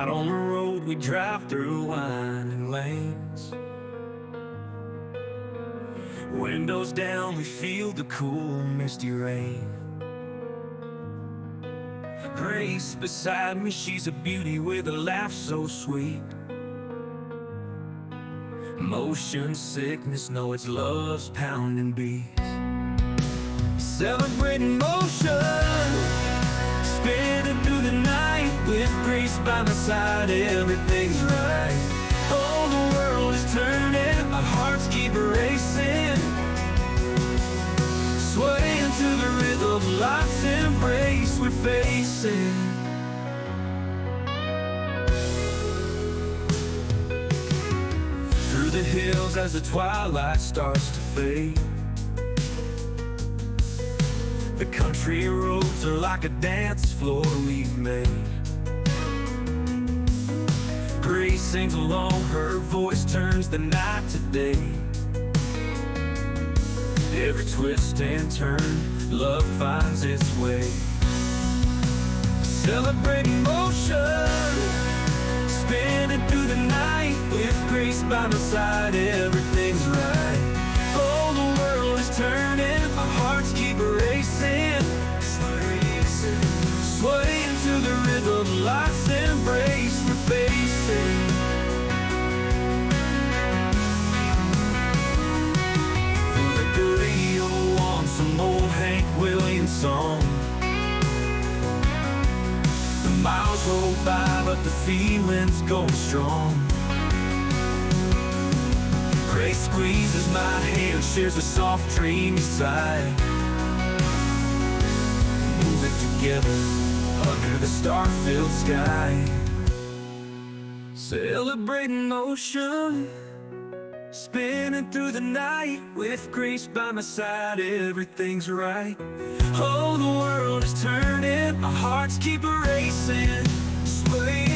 Out on the road we drive through winding lanes. Windows down, we feel the cool misty rain. Grace beside me, she's a beauty with a laugh so sweet. Motion sickness, no, it's love's pounding beat. Celebrating motion, spinning through the night with grace by my side, everything's right. Oh, the world is turning, our hearts keep racing, swaying to the rhythm of life's embrace we're facing. Through the hills as the twilight starts to fade, the country roads are like a dance floor we've made. Grace sings along, her voice turns the night to day. Every twist and turn, love finds its way. Celebrating motion, spinning through the night with grace by my side, everything's right. Oh, the world is turning, our hearts keep racing, swaying to the rhythm of life's embrace we're facing. Through the radio on some old Hank Williams song, the miles roll by but the feeling's going strong. Grace squeezes my hand, shares a soft dreamy sigh. Move it together under the star-filled sky. Celebrating motion, spinning through the night with grace by my side, everything's right. Oh, the world is turning, our hearts keep racing, swaying